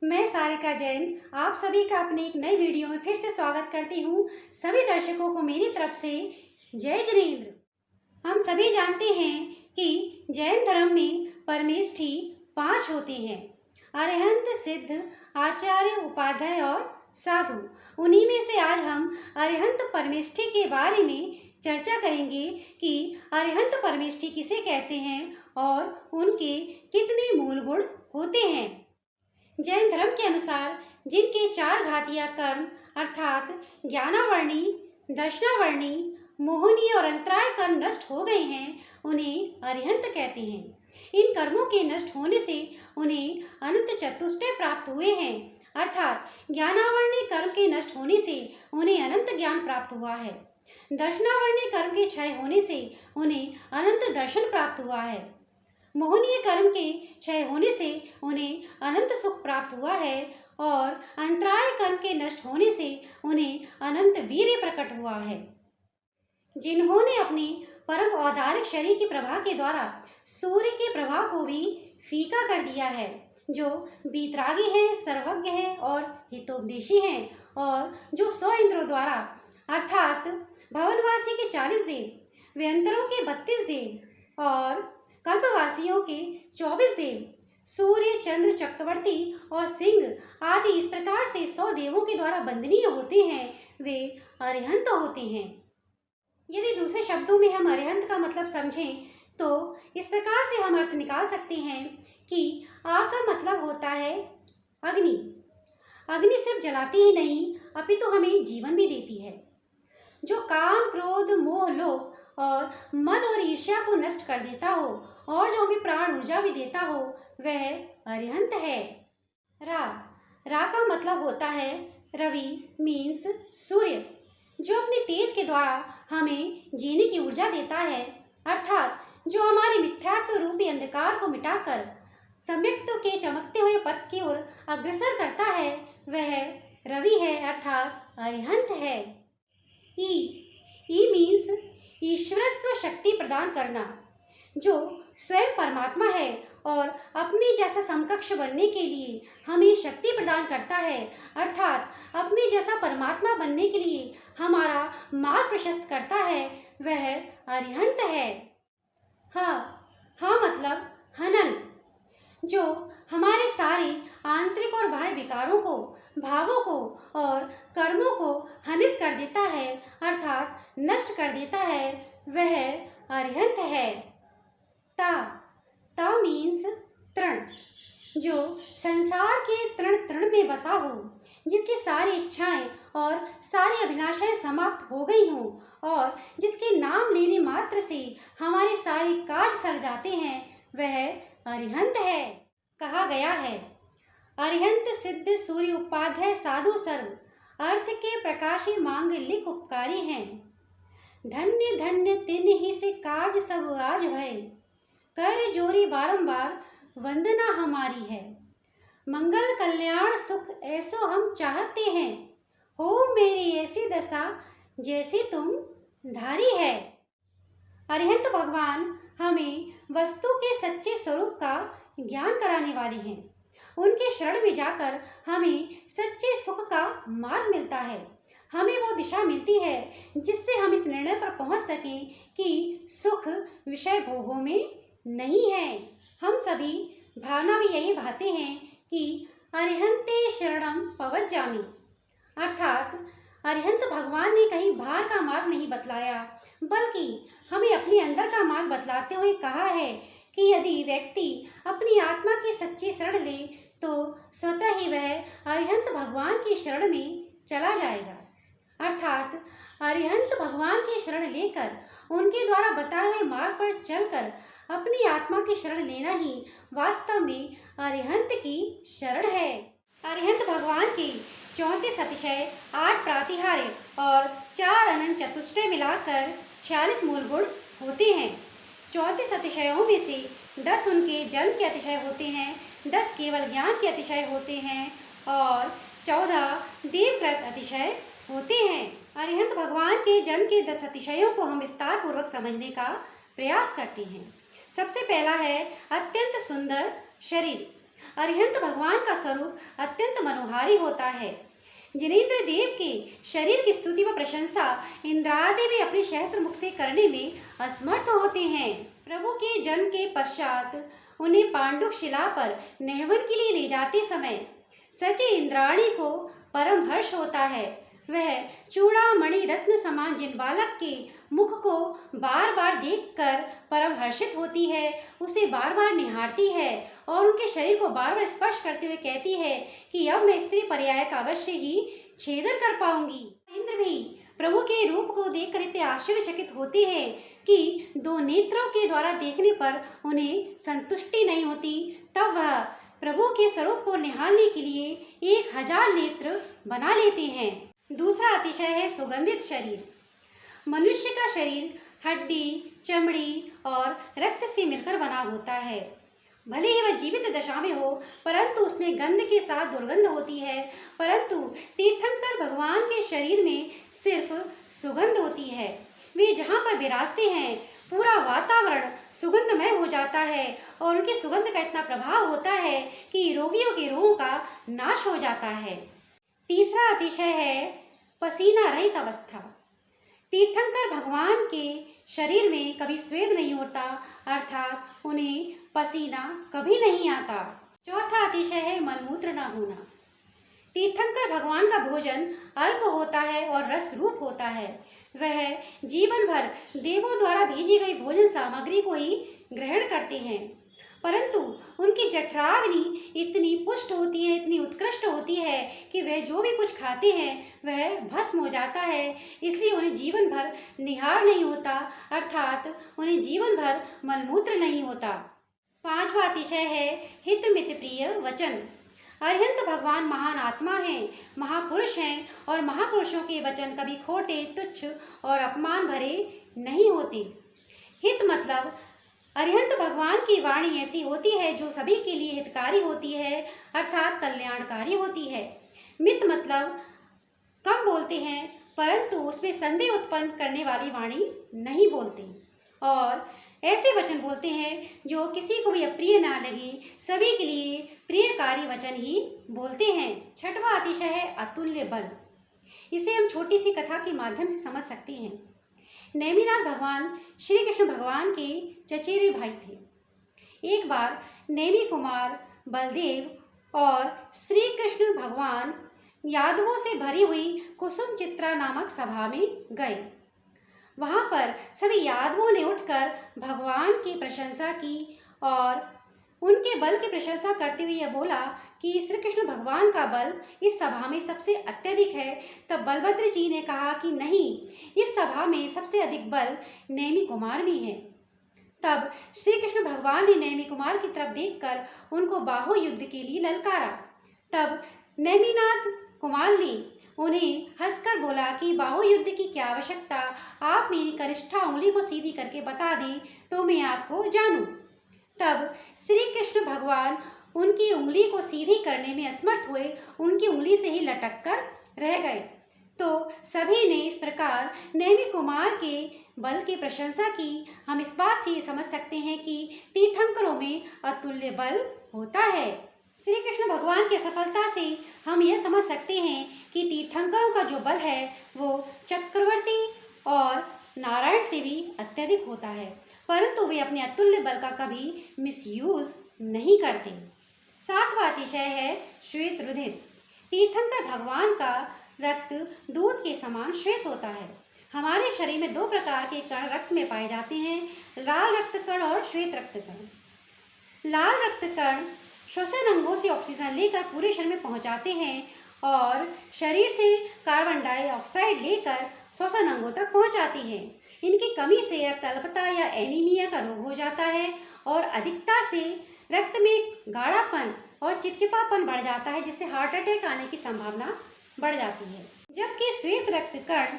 मैं सारिका जैन आप सभी का अपने एक नई वीडियो में फिर से स्वागत करती हूँ। सभी दर्शकों को मेरी तरफ से जय जिनेंद्र। हम सभी जानते हैं कि जैन धर्म में परमेष्ठी 5 होते हैं: अरिहंत, सिद्ध, आचार्य, उपाध्याय और साधु। उन्हीं में से आज हम अरिहंत परमेष्ठी के बारे में चर्चा करेंगे कि अरिहंत परमेष्ठी किसे कहते हैं और उनके कितने मूल गुण होते हैं। जैन धर्म के अनुसार जिनके 4 घातीय कर्म अर्थात ज्ञानावर्णी, दर्शनावर्णी, मोहनी और अंतराय कर्म नष्ट हो गए हैं, उन्हें अरिहंत कहते हैं। इन कर्मों के नष्ट होने से उन्हें अनंत चतुष्टय प्राप्त हुए हैं, अर्थात ज्ञानावर्णी कर्म के नष्ट होने से उन्हें अनंत ज्ञान प्राप्त हुआ है। दर्शनावर्णी कर्म के क्षय होने से उन्हें अनंत दर्शन प्राप्त हुआ है। मोहनीय कर्म के क्षय होने से उन्हें अनंत सुख प्राप्त हुआ है और अंतराय कर्म के नष्ट होने से उन्हें अनंत वीर्य प्रकट हुआ है। जिन्होंने अपने परम औदारिक शरीर की प्रभा के द्वारा सूर्य के प्रभाव को भी फीका कर दिया है, जो वीतरागी हैं, सर्वज्ञ हैं और हितोपदेशी हैं, और जो 100 इंद्रों द्वारा अर्थात भवनवासी के 40 देव, व्यंतरों के 32 देव और कल्पवासियों के 24 देव, सूर्य, चंद्र, चक्रवर्ती और सिंह आदि इस प्रकार से 100 देवों के द्वारा वंदनीय होते हैं, वे अरिहंत होते हैं। यदि दूसरे शब्दों में हम अरिहंत का मतलब समझें तो इस प्रकार से हम अर्थ निकाल सकते हैं कि आ का मतलब होता है अग्नि। अग्नि सिर्फ जलाती ही नहीं अपितु हमें जीवन भी देती है। जो काम, क्रोध, मोह, लोभ और मद और ईर्ष्या को नष्ट कर देता हो और जो हमें प्राण ऊर्जा भी देता हो, वह अरिहंत है। रा का मतलब होता है रवि मीन्स सूर्य, जो अपने तेज के द्वारा हमें जीने की ऊर्जा देता है, अर्थात जो हमारे मिथ्यात्व रूपी अंधकार को मिटाकर सम्यक्त्व के चमकते हुए पथ की ओर अग्रसर करता है, वह रवि है, अर्थात अरिहंत है। ई मीन्स ईश्वरत्व शक्ति प्रदान करना, जो स्वयं परमात्मा है और अपने जैसा समकक्ष बनने के लिए हमें शक्ति प्रदान करता है, अर्थात अपने जैसा परमात्मा बनने के लिए हमारा मार्ग प्रशस्त करता है, वह अरिहंत है। हा मतलब हनन, जो हमारे सारे आंतरिक और बाह्य विकारों को, भावों को और कर्मों को हनित कर देता है, अर्थात नष्ट कर देता है, वह अरिहंत है। ता मीन्स तृण, जो संसार के तृण में बसा हो, जिसकी सारी इच्छाएं और सारी अभिलाषाएं समाप्त हो गई हों और जिसके नाम लेने मात्र से हमारे सारे काज सर जाते हैं, वह अरिहंत है। कहा गया है, अरिहंत, सिद्ध, सूर्य, उपाध्याय, साधु सर्व अर्थ के प्रकाशी मांगलिक उपकारी हैं। धन्य धन्य तिन ही से काज सब आज भय, कर जोरी बारंबार वंदना हमारी है। मंगल कल्याण सुख ऐसो हम चाहते हैं, हो मेरी ऐसी दशा जैसी तुम धारी है। अरिहंत भगवान हमें वस्तु के सच्चे स्वरूप का ज्ञान कराने वाले हैं। उनके शरण में जाकर हमें सच्चे सुख का मार्ग मिलता है। हमें वो दिशा मिलती है जिससे हम इस निर्णय पर पहुंच सकें कि सुख विषय भोगों में नहीं है। हम सभी भावना में यही भाते हैं कि अरिहंते शरणम पवज्जामि, अर्थात अरिहंत भगवान ने कहीं बाहर का मार्ग नहीं बतलाया, बल्कि हमें अपने अंदर का मार्ग बतलाते हुए कहा है कि यदि व्यक्ति अपनी आत्मा की सच्ची शरण ले तो स्वतः ही वह अरिहंत भगवान की शरण में चला जाएगा, अर्थात अरिहंत भगवान की शरण लेकर उनके द्वारा बताए हुए मार्ग पर चलकर अपनी आत्मा की शरण लेना ही वास्तव में अरिहंत की शरण है। अरिहंत भगवान के 34 अतिशय, 8 प्रातिहार्य और 4 अनंत चतुष्टय मिलाकर 46 मूल गुण होते हैं। 34 अतिशयों में से 10 उनके जन्म के अतिशय होते हैं, 10 केवल ज्ञान के अतिशय होते हैं और 14 देवकृत अतिशय होते हैं। अरिहंत भगवान के जन्म के 10 अतिशयों को हम विस्तार पूर्वक समझने का प्रयास करते हैं। सबसे पहला है अत्यंत सुंदर शरीर। अरिहंत भगवान का स्वरूप अत्यंत मनोहारी होता है। जिनेंद्र देव के शरीर की स्तुति व प्रशंसा इंद्रादि भी अपने सहस्त्र मुख से करने में असमर्थ होते हैं। प्रभु के जन्म के पश्चात उन्हें पांडुक शिला पर नहवन के लिए ले जाते समय सची इंद्राणी को परम हर्ष होता है। वह चूड़ामणि रत्न समान जिन बालक के मुख को बार बार देखकर परम हर्षित होती है, उसे बार बार निहारती है और उनके शरीर को बार बार स्पर्श करते हुए कहती है कि अब मैं स्त्री पर्याय का अवश्य ही छेदन कर पाऊंगी। इंद्र भी प्रभु के रूप को देखकर इतने आश्चर्यचकित होते हैं कि दो नेत्रों के द्वारा देखने पर उन्हें संतुष्टि नहीं होती। तब वह प्रभु के स्वरूप को निहारने के लिए 1000 नेत्र बना लेते हैं। दूसरा अतिशय है सुगंधित शरीर। मनुष्य का शरीर हड्डी, चमड़ी और रक्त से मिलकर बना होता है। भले ही वह जीवित दशा में हो, परंतु उसमें गंध के साथ दुर्गंध होती है। परंतु तीर्थंकर भगवान के शरीर में सिर्फ सुगंध होती है। वे जहाँ पर विराजते हैं पूरा वातावरण सुगंधमय हो जाता है और उनकी सुगंध का इतना प्रभाव होता है कि रोगियों के रोगों का नाश हो जाता है। तीसरा अतिशय है पसीना रहित अवस्था। तीर्थंकर भगवान के शरीर में कभी स्वेद नहीं होता, अर्थात उन्हें पसीना कभी नहीं आता। चौथा अतिशय है मलमूत्र न होना। तीर्थंकर भगवान का भोजन अल्प होता है और रस रूप होता है। वह जीवन भर देवों द्वारा भेजी गई भोजन सामग्री को ही ग्रहण करते हैं, परंतु उनकी जठराग्नि इतनी पुष्ट होती है, इतनी उत्कृष्ट होती है कि वह जो भी कुछ खाते हैं वह भस्म हो जाता है। इसलिए उन्हें जीवन भर निहार नहीं होता, अर्थात उन्हें जीवन भर मलमूत्र नहीं होता। पांचवा अतिशय है हित मित प्रिय वचन। अरिहंत भगवान महान आत्मा हैं, महापुरुष हैं और महापुरुषों के वचन कभी खोटे, तुच्छ और अपमान भरे नहीं होते। हित मतलब अरिहंत भगवान की वाणी ऐसी होती है जो सभी के लिए हितकारी होती है, अर्थात कल्याणकारी होती है। मित मतलब कम बोलते हैं परंतु उसमें संदेह उत्पन्न करने वाली वाणी नहीं बोलते और ऐसे वचन बोलते हैं जो किसी को भी अप्रिय ना लगे, सभी के लिए प्रियकारी वचन ही बोलते हैं। छठवां अतिशय है अतुल्य बल। इसे हम छोटी सी कथा के माध्यम से समझ सकते हैं। नेमिनाथ भगवान श्री कृष्ण भगवान के चचेरे भाई थे। एक बार नेमि कुमार बलदेव और श्री कृष्ण भगवान यादवों से भरी हुई कुसुम चित्रा नामक सभा में गए। वहां पर सभी यादवों ने उठकर भगवान की प्रशंसा की और उनके बल की प्रशंसा करते हुए यह बोला कि श्री कृष्ण भगवान का बल इस सभा में सबसे अत्यधिक है। तब बलभद्र जी ने कहा कि नहीं, इस सभा में सबसे अधिक बल नेमि कुमार में है। तब श्री कृष्ण भगवान ने नेमि कुमार की तरफ देखकर उनको बाहु युद्ध के लिए ललकारा। तब नेमिनाथ कुमार ने उन्हें हंसकर बोला कि बाहु युद्ध की क्या आवश्यकता, आप मेरी कनिष्ठा उंगली को सीधी करके बता दें तो मैं आपको जानूं। तब श्री कृष्ण भगवान उनकी उंगली को सीधी करने में असमर्थ हुए, उनकी उंगली से ही लटक कर रह गए। तो सभी ने इस प्रकार नेमि कुमार के बल की प्रशंसा की। हम इस बात से समझ सकते हैं कि तीर्थंकरों में अतुल्य बल होता है। श्री कृष्ण भगवान की सफलता से हम यह समझ सकते हैं कि तीर्थंकरों का जो बल है वो चक्रवर्ती और नारायण से भी अत्यधिक होता है, परंतु वे अपने अतुल्य बल का कभी मिसयूज नहीं करते। सातवां अतिशय है श्वेत रुधिर। तीर्थंकर भगवान का रक्त दूध के समान श्वेत होता है। हमारे शरीर में दो प्रकार के कण रक्त में पाए जाते हैं, लाल रक्त कण और श्वेत रक्त कण। लाल रक्त कण श्वसन अंगों से ऑक्सीजन लेकर पूरे शरीर में पहुंचाते हैं और शरीर से कार्बन डाइऑक्साइड लेकर श्वसन अंगों तक पहुंचाती है। इनकी कमी से रक्त अल्पता या एनीमिया का रोग हो जाता है और अधिकता से रक्त में गाढ़ापन और चिपचिपापन बढ़ जाता है, जिससे हार्ट अटैक आने की संभावना बढ़ जाती है। जबकि श्वेत रक्त कण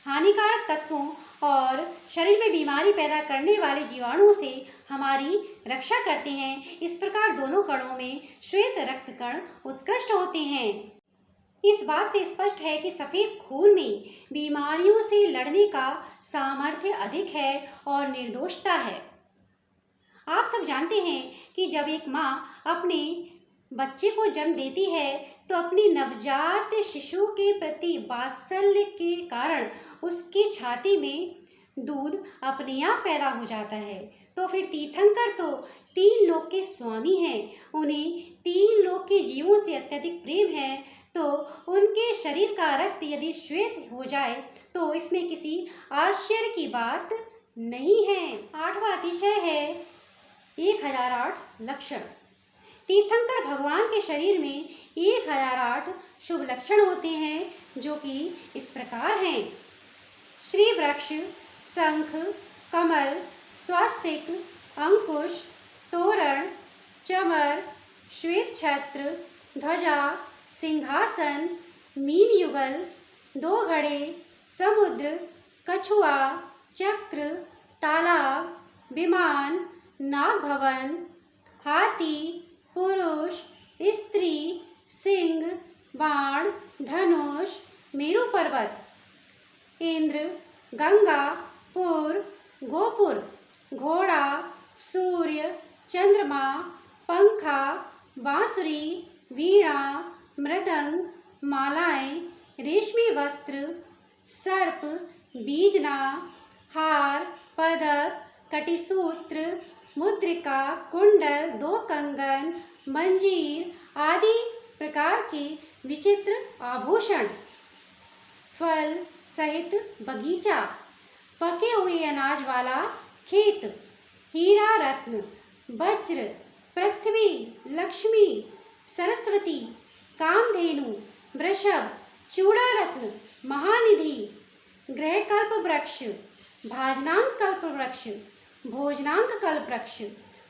हानिकारक तत्वों और शरीर में बीमारी पैदा करने वाले जीवाणुओं से हमारी रक्षा करते हैं। इस प्रकार दोनों कणों में श्वेत रक्त कण उत्कृष्ट होते हैं। इस बात से स्पष्ट है कि सफेद खून में बीमारियों से लड़ने का सामर्थ्य अधिक है और निर्दोषता है। आप सब जानते हैं कि जब एक माँ अपने बच्चे को जन्म देती है तो अपनी नवजात शिशु के प्रति वात्सल्य के कारण उसकी छाती में दूध अपने आप पैदा हो जाता है। तो फिर तीर्थंकर तो तीन लोक के स्वामी हैं, उन्हें तीन लोक के जीवों से अत्यधिक प्रेम है, तो उनके शरीर का रक्त यदि श्वेत हो जाए तो इसमें किसी आश्चर्य की बात नहीं है। 8वां अतिशय है 1008 लक्षण। तीर्थंकर भगवान के शरीर में 1008 शुभ लक्षण होते हैं, जो कि इस प्रकार हैं। श्री वृक्ष, शंख, कमल, स्वास्तिक, अंकुश, तोरण, चमर, श्वेत छत्र, ध्वजा, सिंहासन, मीन युगल, दो घड़े, समुद्र, कछुआ, चक्र, तालाब, विमान, नाग भवन, हाथी, पुरुष, स्त्री, सिंह, बाण, धनुष, मेरु पर्वत, इंद्र, गंगा, पुर, गोपुर, घोड़ा, सूर्य, चंद्रमा, पंखा, बांसुरी, वीणा, मृदंग, मालाएं, रेशमी वस्त्र, सर्प, बीजना, हार, पदक, कटिसूत्र, मुद्रिका, कुंडल, दो कंगन, मंजीर आदि प्रकार के विचित्र आभूषण, फल सहित बगीचा, पके हुए अनाज वाला खेत, हीरा रत्न, वज्र, पृथ्वी, लक्ष्मी, सरस्वती, कामधेनु, वृषभ, चूड़ा रत्न, महानिधि, ग्रहकल्प वृक्ष, भाजनांग कल्प वृक्ष, भोजनांग कल्प वृक्ष,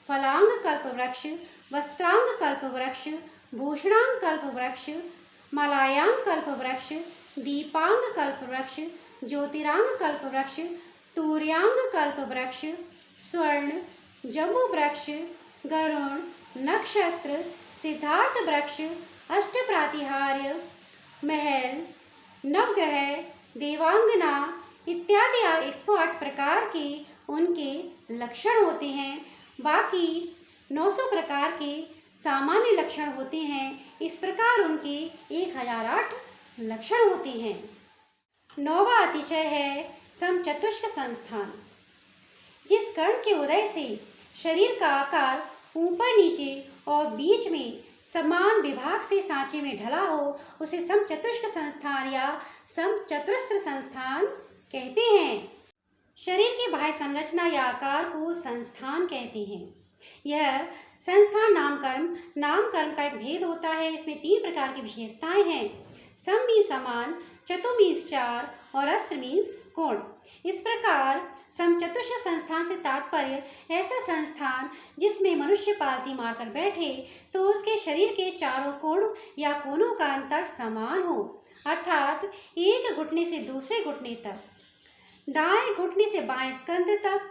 फलांग कल्प वृक्ष, वस्त्रांग कल्प वृक्ष, भूषणांग कल्प वृक्ष, मलायांग कल्प वृक्ष, दीपांग कल्प वृक्ष, ज्योतिरांग कल्प वृक्ष, तूर्यांग कल्प वृक्ष, स्वर्ण, जम्बू वृक्ष, गरुण, नक्षत्र, सिद्धार्थ वृक्ष, अष्टप्रातिहार्य, महल, नवग्रह, देवांगना इत्यादि 108 प्रकार के उनके लक्षण होते हैं। बाकी 900 प्रकार के सामान्य लक्षण होते हैं। इस प्रकार उनके 1008 लक्षण होते हैं। 9वां अतिशय है समचतुष्क संस्थान। जिस कर्ण के उदय से शरीर का आकार ऊपर नीचे और बीच में समान विभाग से सांचे में ढला हो, उसे समचतुष्क संस्थान या समचतुरस्र संस्थान कहते हैं। शरीर की बाह्य संरचना या आकार को संस्थान कहते हैं। यह संस्थान नामकर्म का एक भेद होता है। इसमें 3 प्रकार की विशेषताएं हैं। सम मीन्स समान, चतु मीन्स 4 और अस्त्र मीन्स कोण। इस प्रकार समचतुष्क संस्थान से तात्पर्य ऐसा संस्थान जिसमें मनुष्य पालती मारकर बैठे तो उसके शरीर के चारों कोण या कोनों का अंतर समान हो, अर्थात एक घुटने से दूसरे घुटने तक, दाएं घुटने से बाएं स्कंध तक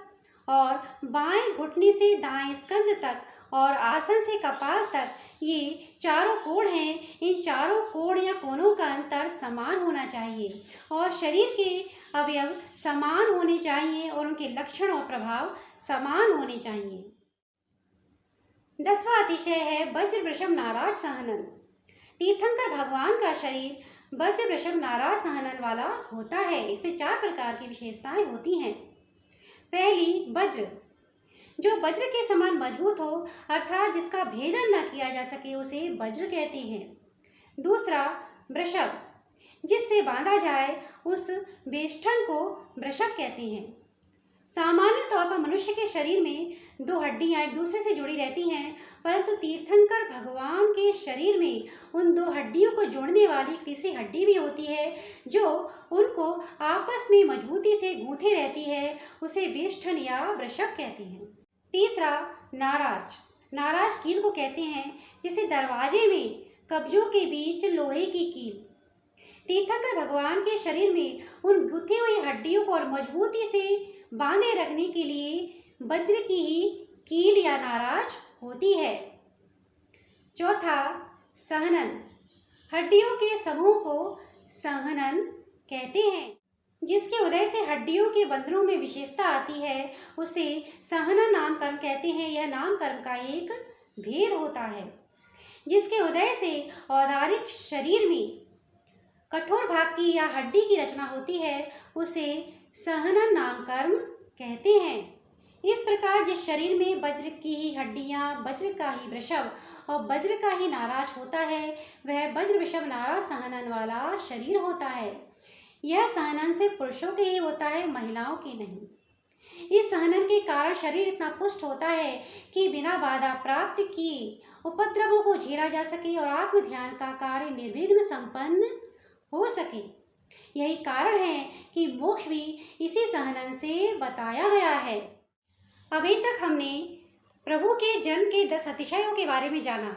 और बाएं घुटने से दाएं स्कंध तक और आसन से कपाल तक, ये चारों कोण हैं। इन चारों कोण या कोनों का अंतर समान होना चाहिए और शरीर के अवयव समान होने चाहिए और उनके लक्षण और प्रभाव समान होने चाहिए। 10वां अतिशय है वज्र वृषभ नाराज सहनन। तीर्थंकर भगवान का शरीर वज्र वृषभ नाराज सहनन वाला होता है। इसमें 4 प्रकार की विशेषताएं होती हैं। पहली, वज्र, जो वज्र के समान मजबूत हो, अर्थात जिसका भेदन न किया जा सके, उसे वज्र कहते हैं। दूसरा, वृषभ, जिससे बांधा जाए उस वेष्ठन को वृषभ कहते हैं। सामान्य तौर पर मनुष्य के शरीर में 2 हड्डियां एक दूसरे से जुड़ी रहती हैं, परंतु तीर्थंकर भगवान के शरीर में उन 2 हड्डियों को जोड़ने वाली एक तीसरी हड्डी भी होती है, जो उनको आपस में मजबूती से गूंथे रहती है। उसे वेष्ठन या वृषभ कहते हैं। तीसरा, नाराज, नाराज कील को कहते हैं, जिसे दरवाजे में कब्जों के बीच लोहे की कील। तीर्थंकर भगवान के शरीर में उन गुथी हुई हड्डियों को और मजबूती से बांधे रखने के लिए वज्र की ही कील या नाराज होती है। चौथा, सहनन, हड्डियों के समूह को सहनन कहते हैं। जिसके उदय से हड्डियों के बंदरों में विशेषता आती है, उसे सहनन नाम कर्म कहते हैं। यह नाम कर्म का एक भेद होता है। जिसके उदय से औदारिक शरीर में कठोर भाग की या हड्डी की रचना होती है, उसे सहनन नाम कर्म कहते हैं। इस प्रकार जिस शरीर में वज्र की ही हड्डियां, वज्र का ही वृषभ और वज्र का ही नाराज होता है, वह वज्र वृषभ नाराज सहनन वाला शरीर होता है। यह सहनन से पुरुषों के ही होता है, महिलाओं के नहीं। इस सहनन के कारण शरीर इतना पुष्ट होता है कि बिना बाधा प्राप्त किए उपद्रवों को झेला जा सके और आत्म ध्यान का कार्य निर्विघ्न संपन्न हो सके। यही कारण है कि मोक्ष भी इसी सहनन से बताया गया है। अभी तक हमने प्रभु के जन्म के 10 अतिशयों के बारे में जाना।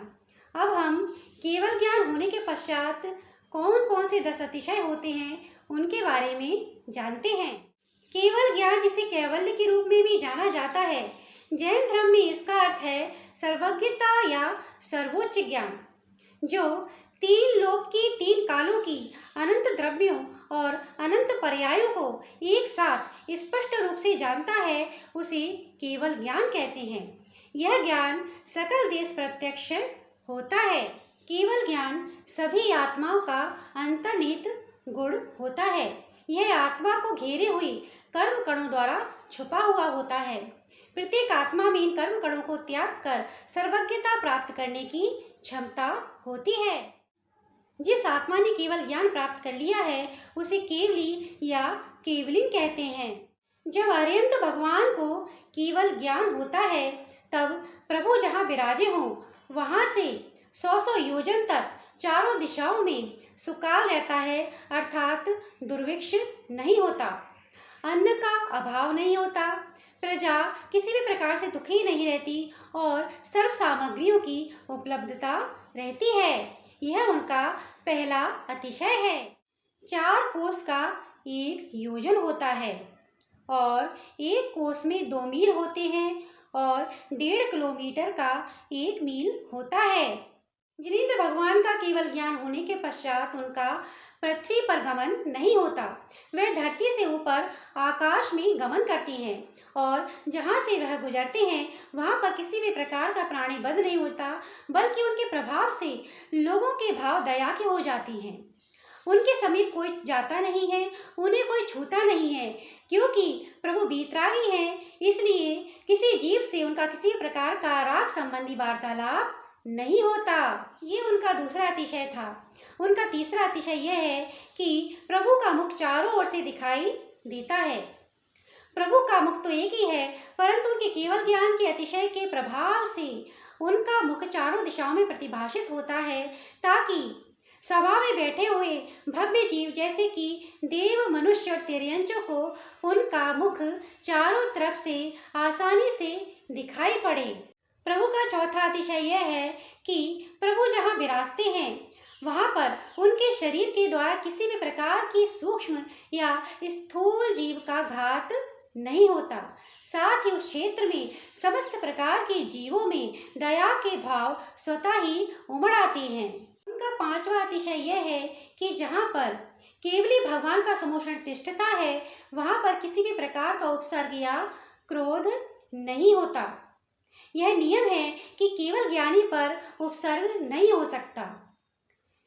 अब हम केवल ज्ञान होने के पश्चात कौन कौन से 10 अतिशय होते हैं, उनके बारे में जानते हैं। केवल ज्ञान, जिसे कैवल्य के रूप में भी जाना जाता है, जैन धर्म में इसका अर्थ है सर्वज्ञता या सर्वोच्च ज्ञान, जो 3 लोक की, 3 कालों की, अनंत द्रव्यों और अनंत पर्यायों को एक साथ स्पष्ट रूप से जानता है, उसे केवल ज्ञान कहते हैं। यह ज्ञान सकल देश प्रत्यक्ष होता है। केवल ज्ञान सभी आत्माओं का अंतर्निहित गुण होता है। यह आत्मा को घेरे हुए कर्म कणों द्वारा छुपा हुआ होता है। प्रत्येक आत्मा में इन कर्म कणों को त्याग कर सर्वज्ञता प्राप्त करने की क्षमता होती है। जिस आत्मा ने केवल ज्ञान प्राप्त कर लिया है, उसे केवली या केवलिन कहते हैं। जब अर्यंत भगवान को केवल ज्ञान होता है, तब प्रभु जहाँ विराजे हों, वहाँ से 100 योजन तक चारों दिशाओं में सुकाल रहता है, अर्थात दुर्भिक्ष नहीं होता, अन्न का अभाव नहीं होता, प्रजा किसी भी प्रकार से दुखी नहीं रहती और सर्व सामग्रियों की उपलब्धता रहती है। यह उनका पहला अतिशय है। 4 कोस का 1 योजन होता है और 1 कोस में 2 मील होते हैं और 1.5 किलोमीटर का 1 मील होता है। जिनेंद्र भगवान का केवल ज्ञान होने के पश्चात उनका पृथ्वी पर गमन नहीं होता। वह धरती से ऊपर आकाश में गमन करती हैं और जहाँ से वह गुजरते हैं, वहाँ पर किसी भी प्रकार का प्राणी वध नहीं होता, बल्कि उनके प्रभाव से लोगों के भाव दया के हो जाती हैं। उनके समीप कोई जाता नहीं है, उन्हें कोई छूता नहीं है, क्योंकि प्रभु बीतरागी हैं। इसलिए किसी जीव से उनका किसी प्रकार का राग संबंधी वार्तालाप नहीं होता। ये उनका दूसरा अतिशय था। उनका तीसरा अतिशय यह है कि प्रभु का मुख चारों ओर से दिखाई देता है। प्रभु का मुख तो एक ही है, परंतु उनके केवल ज्ञान के अतिशय के प्रभाव से उनका मुख चारों दिशाओं में प्रतिभाषित होता है, ताकि सभा में बैठे हुए भव्य जीव जैसे कि देव, मनुष्य और तिर्यंचों को उनका मुख चारों तरफ से आसानी से दिखाई पड़े। प्रभु का चौथा अतिशय यह है कि प्रभु जहाँ विराजते हैं, वहाँ पर उनके शरीर के द्वारा किसी भी प्रकार की सूक्ष्म या स्थूल जीव का घात नहीं होता। साथ ही उस क्षेत्र में समस्त प्रकार के जीवों में दया के भाव स्वतः ही उमड़ आते हैं। उनका पांचवा अतिशय यह है कि जहाँ पर केवली भगवान का समोषण तिष्ठता है, वहाँ पर किसी भी प्रकार का उपसर्ग या क्रोध नहीं होता। यह नियम है कि केवल ज्ञानी पर उपसर्ग नहीं हो सकता।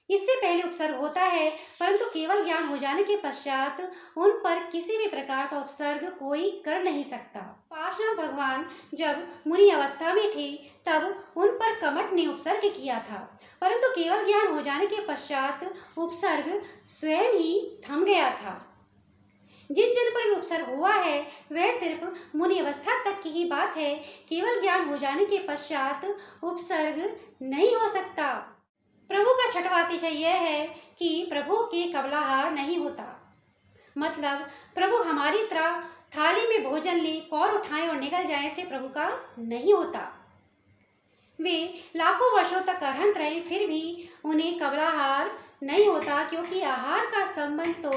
इससे पहले उपसर्ग होता है, परंतु केवल ज्ञान हो जाने के पश्चात उन पर किसी भी प्रकार का उपसर्ग कोई कर नहीं सकता। पार्श्वनाथ भगवान जब मुनि अवस्था में थे, तब उन पर कमठ ने उपसर्ग किया था, परंतु केवल ज्ञान हो जाने के पश्चात उपसर्ग स्वयं ही थम गया था। जिन जिन पर भी उपसर्ग हुआ है, वह सिर्फ मुनि अवस्था तक की ही बात है। केवल ज्ञान हो जाने के पश्चात उपसर्ग नहीं हो सकता। प्रभु का छठवां अतिशय यह है कि प्रभु के कबलाहार नहीं होता। मतलब प्रभु हमारी तरह थाली में भोजन ले, कौर उठाएं और निकल जाएं से प्रभु का नहीं होता। वे लाखों वर्षों तक अरहंत रहे, फिर भी उन्हें कबलाहार नहीं होता, क्योंकि आहार का संबंध तो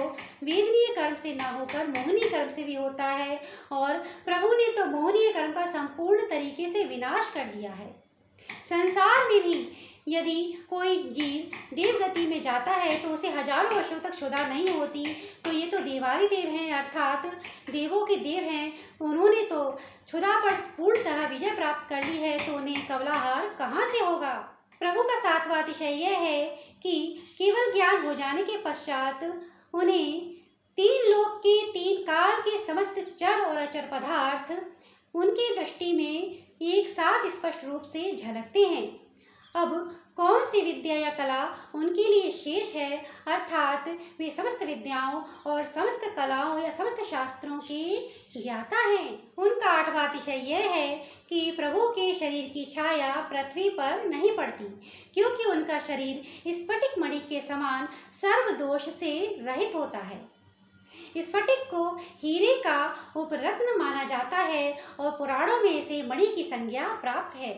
वेदनीय कर्म से न होकर मोहनीय कर्म से भी होता है, और प्रभु ने तो मोहनीय कर्म का संपूर्ण तरीके से विनाश कर दिया है। संसार में भी यदि कोई जीव देवगति में जाता है तो उसे हजारों वर्षों तक क्षुधा नहीं होती। तो ये तो देवारी देव हैं, अर्थात देवों के देव हैं। उन्होंने तो क्षुधा पर पूर्णतः विजय प्राप्त कर ली है, तो उन्हें कमलाहार कहाँ से होगा। प्रभु का सातवां अतिशय यह है कि केवल ज्ञान हो जाने के पश्चात उन्हें तीन लोक के, तीन काल के समस्त चर और अचर पदार्थ उनकी दृष्टि में एक साथ स्पष्ट रूप से झलकते हैं। अब कौन सी विद्या या कला उनके लिए शेष है, अर्थात वे समस्त विद्याओं और समस्त कलाओं या समस्त शास्त्रों के ज्ञाता हैं। उनका आठवां अतिशय यह है कि प्रभु के शरीर की छाया पृथ्वी पर नहीं पड़ती, क्योंकि उनका शरीर स्फटिक मणि के समान सर्व दोष से रहित होता है। स्फटिक को हीरे का उपरत्न माना जाता है और पुराणों में इसे मणि की संज्ञा प्राप्त है।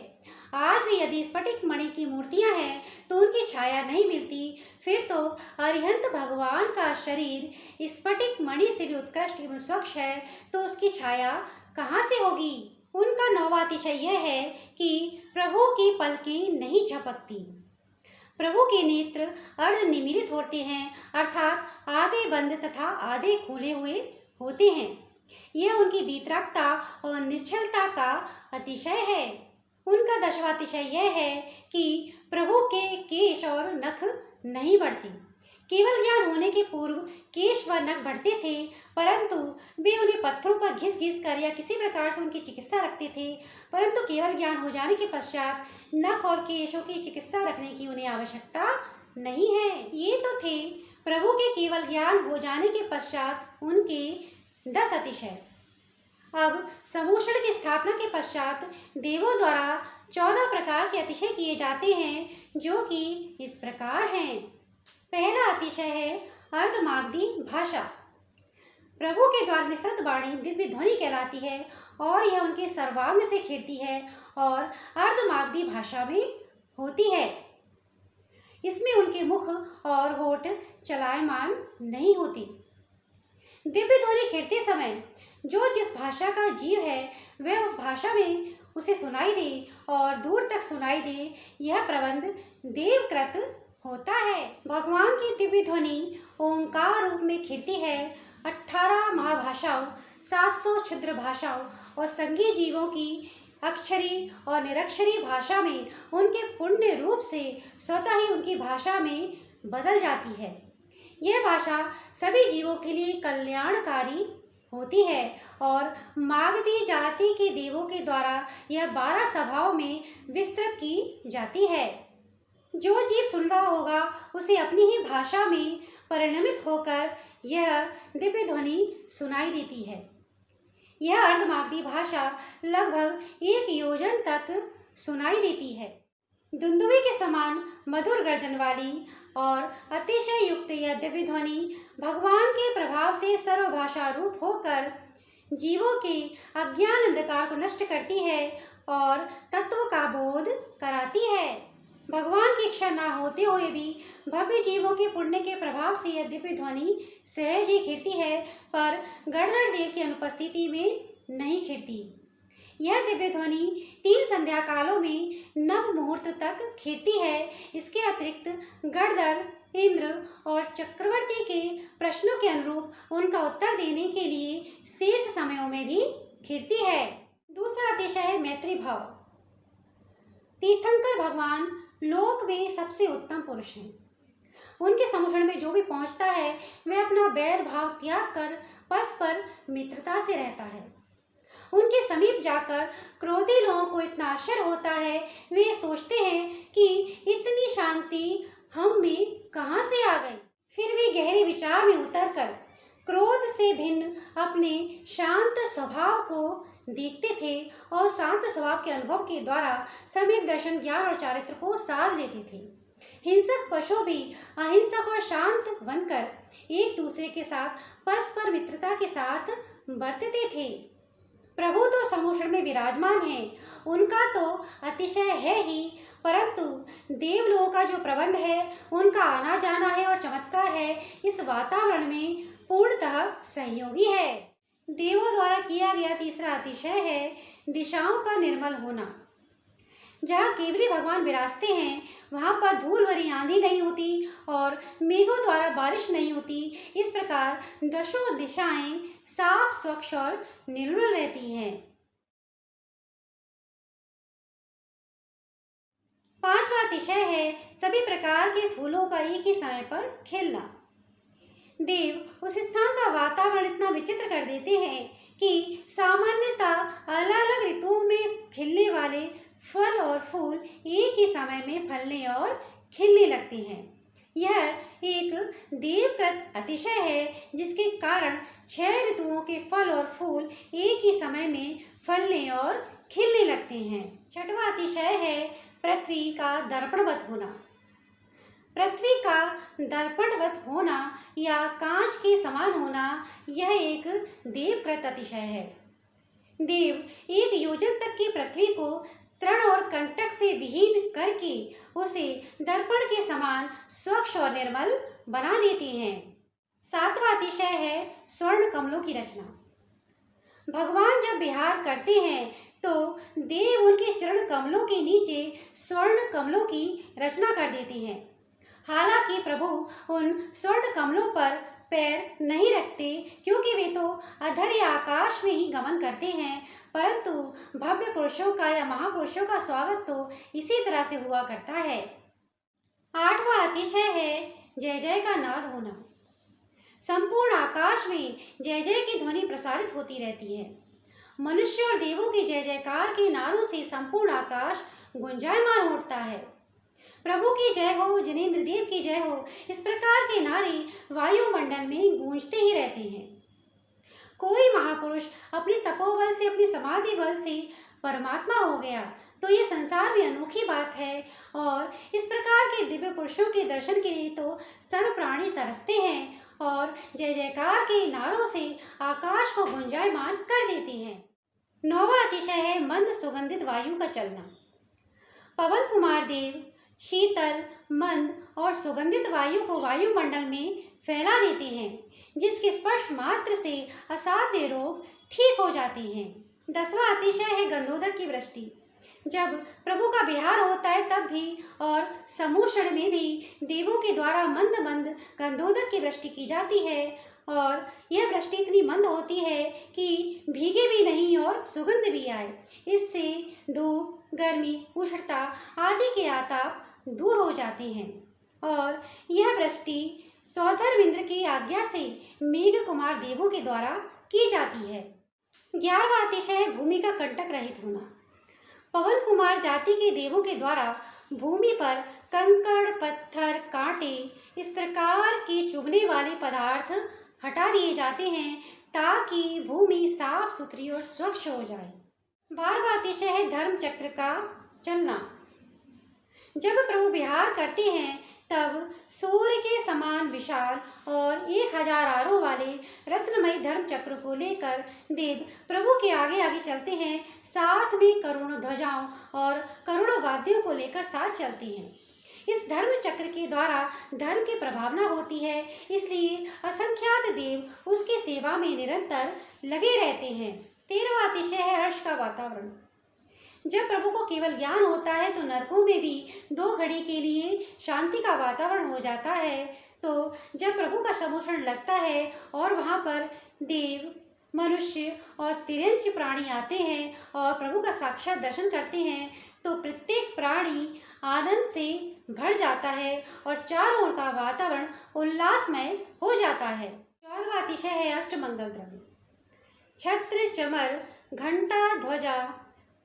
आज भी यदि स्फटिक मणि की मूर्तियां हैं तो उनकी छाया नहीं मिलती। फिर तो अरिहंत भगवान का शरीर स्फटिक मणि से भी उत्कृष्ट एवं स्वच्छ है, तो उसकी छाया कहाँ से होगी। उनका नौवां अतिशय यह है कि प्रभु की पलकें नहीं झपकती। प्रभु के नेत्र अर्ध निमीलित होते हैं, अर्थात आधे बंद तथा आधे खुले हुए होते हैं। यह उनकी वीतरागता और निश्चलता का अतिशय है। उनका दसवां अतिशय यह है कि प्रभु के केश और नख नहीं बढ़ते। केवल ज्ञान होने के पूर्व केश व नख बढ़ते थे, परंतु वे उन्हें पत्थरों पर घिस कर या किसी प्रकार से उनकी चिकित्सा रखते थे। परंतु केवल ज्ञान हो जाने के पश्चात नख और केशों की चिकित्सा रखने की उन्हें आवश्यकता नहीं है। ये तो थे प्रभु के केवल ज्ञान हो जाने के पश्चात उनके 10 अतिशय। अब समूषण की स्थापना के पश्चात देवों द्वारा 14 प्रकार के अतिशय किए जाते हैं, जो कि इस प्रकार हैं। पहला अतिशय है अर्धमागधी भाषा। प्रभु के द्वारा निःशब्द वाणी दिव्य ध्वनि कहलाती है और यह उनके सर्वांग से खिड़ती है और अर्धमागधी भाषा में होती है। इसमें उनके मुख और होठ चलायमान नहीं होती। दिव्य ध्वनि खिड़ते समय जो जिस भाषा का जीव है वह उस भाषा में उसे सुनाई दे और दूर तक सुनाई दे, यह प्रबंध देवकृत होता है। भगवान की दिव्य ध्वनि ओंकार रूप में खिड़ती है। 18 महाभाषाओं, 700 क्षुद्र भाषाओं और संगी जीवों की अक्षरी और निरक्षरी भाषा में उनके पुण्य रूप से स्वतः ही उनकी भाषा में बदल जाती है। यह भाषा सभी जीवों के लिए कल्याणकारी होती है और मागधी जाति के देवों के द्वारा यह 12 सभाओं में विस्तृत की जाती है। जो जीव सुन रहा होगा उसे अपनी ही भाषा में परिणमित होकर यह दिव्य ध्वनि सुनाई देती है। यह अर्धमागधी भाषा लगभग 1 योजन तक सुनाई देती है। दुंदुभि के समान मधुर गर्जन वाली और अतिशय युक्त यह दिव्य ध्वनि भगवान के प्रभाव से सर्वभाषा रूप होकर जीवों के अज्ञान अंधकार को नष्ट करती है और तत्व का बोध कराती है। भगवान की इच्छा ना होते हुए भी भव्य जीवों के पुण्य के प्रभाव से यह दिव्य ध्वनि सहज ही खिड़ती है, पर गणधर देव की अनुपस्थिति में नहीं खिड़ती। यह दिव्य ध्वनि 3 संध्या कालों में नव मुहूर्त तक खिड़ती है। इसके अतिरिक्त गणधर, इंद्र और चक्रवर्ती के प्रश्नों के अनुरूप उनका उत्तर देने के लिए शेष समयों में भी खिड़ती है। दूसरा अतिशय है मैत्री भाव। तीर्थंकर भगवान लोक में सबसे उत्तम पुरुष हैं। उनके समूषण में जो भी पहुंचता है वह अपना बैर भाव त्याग कर परस्पर मित्रता से रहता है। उनके समीप जाकर क्रोधी लोगों को इतना आश्चर्य होता है, वे सोचते हैं कि इतनी शांति हम में कहाँ से आ गई। फिर वे गहरे विचार में उतरकर क्रोध से भिन्न अपने शांत स्वभाव को देखते थे और शांत स्वभाव के अनुभव के द्वारा सम्यक दर्शन, ज्ञान और चारित्र को साध लेते थे। हिंसक पशु भी अहिंसक और शांत बनकर एक दूसरे के साथ परस्पर मित्रता के साथ बरतते थे। प्रभु तो समूषण में विराजमान हैं, उनका तो अतिशय है ही, परंतु देवलोगों का जो प्रबंध है, उनका आना जाना है और चमत्कार है, इस वातावरण में पूर्णतः सहयोगी है। देवों द्वारा किया गया तीसरा अतिशय है दिशाओं का निर्मल होना। जहाँ केवली भगवान विराजते हैं वहाँ पर धूल भरी आंधी नहीं होती और मेघों द्वारा बारिश नहीं होती। इस प्रकार दशों दिशाएं साफ, स्वच्छ और निर्मल रहती हैं। पांचवा अतिशय है सभी प्रकार के फूलों का एक ही समय पर खिलना। देव उस स्थान का वातावरण इतना विचित्र कर देते हैं कि सामान्यतः अलग अलग ऋतुओं में खिलने वाले फल और फूल एक ही समय में फलने और खिलने लगते हैं। यह एक देवकृत अतिशय है जिसके कारण 6 ऋतुओं के फल और फूल एक ही समय में फलने और खिलने लगते हैं। छठवां अतिशय है पृथ्वी का दर्पणवत होना। पृथ्वी का दर्पणवत होना या कांच के समान होना यह एक देवकृत अतिशय है। देव एक योजन तक की पृथ्वी को तृण और कंटक से विहीन करके उसे दर्पण के समान स्वच्छ और निर्मल बना देते हैं। सातवां अतिशय है स्वर्ण कमलों की रचना। भगवान जब विहार करते हैं तो देव उनके चरण कमलों के नीचे स्वर्ण कमलों की रचना कर देते हैं। हालांकि प्रभु उन स्वर्ण कमलों पर पैर नहीं रखते क्योंकि वे तो अधर या आकाश में ही गमन करते हैं, परंतु भव्य पुरुषों का या महापुरुषों का स्वागत तो इसी तरह से हुआ करता है। आठवां अतिशय है जय जय का नाद होना। संपूर्ण आकाश में जय जय की ध्वनि प्रसारित होती रहती है। मनुष्य और देवों के जय जयकार के नारों से संपूर्ण आकाश गुंजायमान उठता है। प्रभु की जय हो, जिनेंद्र देव की जय हो, इस प्रकार के नारे वायुमंडल में गूंजते ही रहते हैं। कोई महापुरुष अपने तपोबल से, अपनी समाधि बल से परमात्मा हो गया तो ये संसार में अनोखी बात है और इस प्रकार के दिव्य पुरुषों के दर्शन के लिए तो सर्व प्राणी तरसते हैं और जय जयकार के नारों से आकाश को गुंजायमान कर देते हैं। नौवां अतिशय है मंद सुगंधित वायु का चलना। पवन कुमार देव शीतल, मंद और सुगंधित वायु को वायुमंडल में फैला देते हैं जिसके स्पर्श मात्र से असाध्य रोग ठीक हो जाते हैं। 10वां अतिशय है गंधोदक की वृष्टि। जब प्रभु का विहार होता है तब भी और समूषण में भी देवों के द्वारा मंद मंद गंधोदक की वृष्टि की जाती है और यह वृष्टि इतनी मंद होती है कि भीगे भी नहीं और सुगंध भी आए। इससे धूप, गर्मी, उष्णता आदि के आताप दूर हो जाते हैं और यह वृष्टि सौधर्मेंद्र की आज्ञा से मेघ कुमार देवों के द्वारा की जाती है। 11वां अतिशय है भूमि का कंटक रहित होना। पवन कुमार जाति के देवों के द्वारा भूमि पर कंकड़, पत्थर, कांटे इस प्रकार के चुभने वाले पदार्थ हटा दिए जाते हैं ताकि भूमि साफ सुथरी और स्वच्छ हो जाए। 12वां अतिशय है धर्म चक्र का चलना। जब प्रभु विहार करते हैं तब सूर्य के समान विशाल और 1000 आरों वाले रत्नमयी धर्म चक्र को लेकर देव प्रभु के आगे आगे चलते हैं। साथ में करोड़ों ध्वजाओं और करोड़ों वाद्यों को लेकर साथ चलते हैं। इस धर्म चक्र के द्वारा धर्म की प्रभावना होती है, इसलिए असंख्यात देव उसकी सेवा में निरंतर लगे रहते हैं। 13वां अतिशय है हर्ष का वातावरण। जब प्रभु को केवल ज्ञान होता है तो नरकों में भी 2 घड़ी के लिए शांति का वातावरण हो जाता है। तो जब प्रभु का समूषण लगता है और वहाँ पर देव, मनुष्य और तिर्यंच प्राणी आते हैं और प्रभु का साक्षात दर्शन करते हैं तो प्रत्येक प्राणी आनंद से भर जाता है और चारों ओर का वातावरण उल्लासमय हो जाता है। 14वां अतिशय है अष्टमंगल द्रव्य। छत्र, चमर, घंटा, ध्वजा,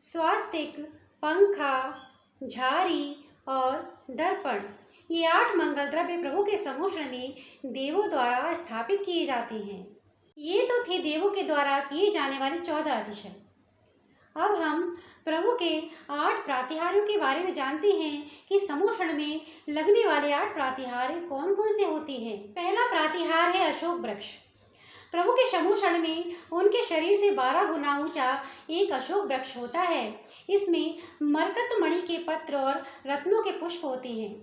स्वास्तिक, पंखा, झारी और दर्पण, ये 8 मंगल द्रव्य प्रभु के समूषण में देवों द्वारा स्थापित किए जाते हैं। ये तो थे देवों के द्वारा किए जाने वाले 14 अतिशय। अब हम प्रभु के 8 प्रातिहार्यों के बारे में जानते हैं कि समूषण में लगने वाले 8 प्रातिहार्य कौन कौन से होते हैं। पहला प्रातिहार है अशोक वृक्ष। प्रभु के समूषण में उनके शरीर से 12 गुना ऊंचा एक अशोक वृक्ष होता है। इसमें मरकत मणि के पत्र और रत्नों के पुष्प होते हैं।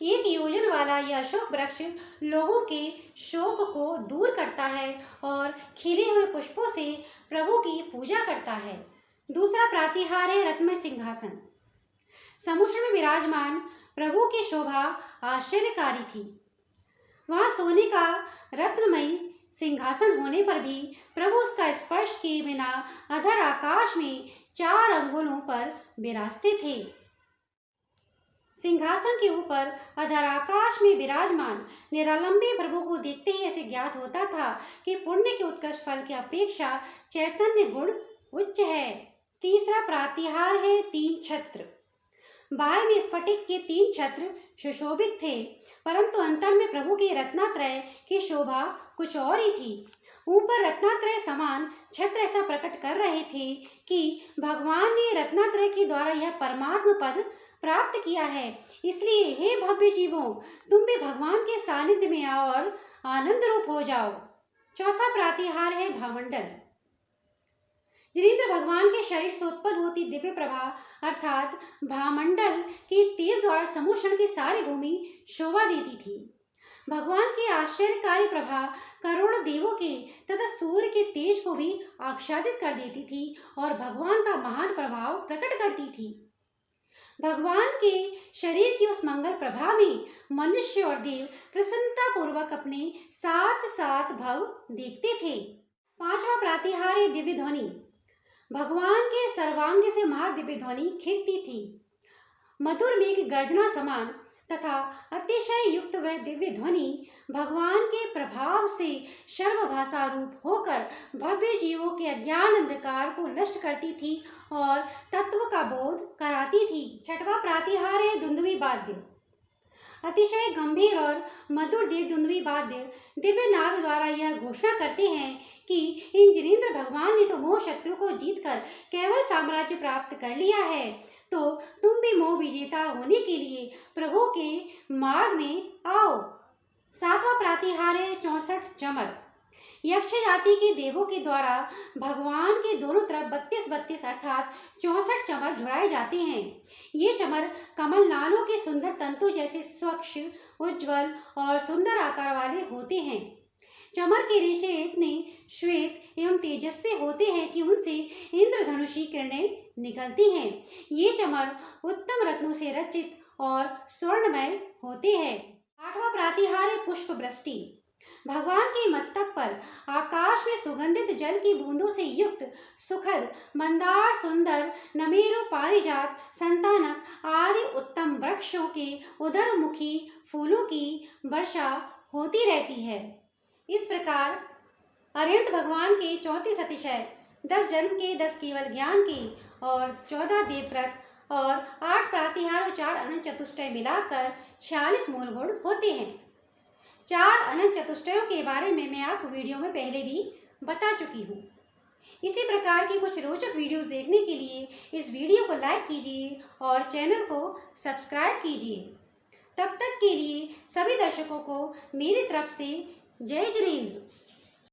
1 योजन वाला यह अशोक वृक्ष लोगों के शोक को दूर करता है और खिले हुए पुष्पों से प्रभु की पूजा करता है। दूसरा प्रातिहार है रत्नमय सिंहासन। समुद्र में विराजमान प्रभु की शोभा आश्चर्यकारी थी। वहाँ सोने का रत्नमयी सिंहासन होने पर भी प्रभु उसका स्पर्श किए बिना अधर आकाश में 4 अंगुलों पर विराजते थे। सिंहासन के ऊपर अधर आकाश में विराजमान निरालंबे प्रभु को देखते ही ऐसे ज्ञात होता था कि पुण्य के उत्कृष्ट फल की अपेक्षा चैतन्य गुण उच्च है। तीसरा प्रातिहार है 3 छत्र। बाह्य में स्फटिक के 3 छत्र सुशोभित थे, परंतु अंतर में प्रभु के रत्नात्रय की शोभा कुछ और ही थी। ऊपर रत्नात्रय समान छत्र ऐसा प्रकट कर रहे थे कि भगवान ने रत्नात्रय के द्वारा यह परमात्म पद प्राप्त किया है। इसलिए हे भव्य जीवों, तुम भी भगवान के सानिध्य में आओ और आनंद रूप हो जाओ। चौथा प्रातिहार है भामंडल। जिनेंद्र भगवान के शरीर से उत्पन्न होती दिव्य प्रभा अर्थात भामंडल के तेज द्वारा समूषण की सारी भूमि शोभा देती थी। भगवान की आश्चर्यकारी प्रभा करोड़ों देवों के तथा सूर्य के तेज को भी आच्छादित कर देती थी और भगवान का महान प्रभाव प्रकट करती थी। भगवान के शरीर की उस मंगल प्रभा में मनुष्य और देव प्रसन्नता पूर्वक अपने साथ साथ भव देखते थे। पांचवा प्रातिहार है दिव्य ध्वनि। भगवान के सर्वांग से महादिव्य ध्वनि खिलती थी। मधुर मेघ गर्जना समान तथा अतिशय युक्त वह दिव्य ध्वनि भगवान के प्रभाव से सर्वभाषा रूप होकर भव्य जीवों के अज्ञान अंधकार को नष्ट करती थी और तत्व का बोध कराती थी। छठवां प्रातिहार है दुंदुभी वाद्य। अतिशय गंभीर और मधुर देव दुंदुभी वाद्य दिव्य नाद द्वारा यह घोषणा करते हैं कि इन जिनेंद्र भगवान ने तो मोह शत्रु को जीतकर केवल साम्राज्य प्राप्त कर लिया है, तो तुम भी मोह विजेता होने के लिए प्रभु के मार्ग में आओ। सातवां प्रातिहार है 64 चमर। यक्ष जाति के देवों के द्वारा भगवान के दोनों तरफ 32-32 अर्थात 64 चमर जुड़ाए जाते हैं। ये चमर कमल नालों के सुंदर तंतु जैसे स्वच्छ, उज्ज्वल और सुंदर आकार वाले होते हैं। चमर के रेशे इतने श्वेत एवं तेजस्वी होते हैं कि उनसे इंद्रधनुषी किरणें निकलती हैं। ये चमर उत्तम रत्नों से रचित और स्वर्णमय होते हैं। आठवां प्रातिहार है पुष्प वृष्टि। भगवान के मस्तक पर आकाश में सुगंधित जल की बूंदों से युक्त सुखद मंदार, सुंदर, नमेरु, पारिजात, संतानक आदि उत्तम वृक्षों के उदरमुखी फूलों की वर्षा होती रहती है। इस प्रकार अरिहंत भगवान के 34 अतिशय, 10 जन्म के, 10 केवल ज्ञान के और 14 देवव्रत और 8 प्रातिहार और 4 अनंत चतुष्टय मिलाकर 46 मूल गुण होते हैं। 4 अनंत चतुष्टयों के बारे में मैं आपको वीडियो में पहले भी बता चुकी हूँ। इसी प्रकार की कुछ रोचक वीडियोस देखने के लिए इस वीडियो को लाइक कीजिए और चैनल को सब्सक्राइब कीजिए। तब तक के लिए सभी दर्शकों को मेरी तरफ से जय जिनेंद्र।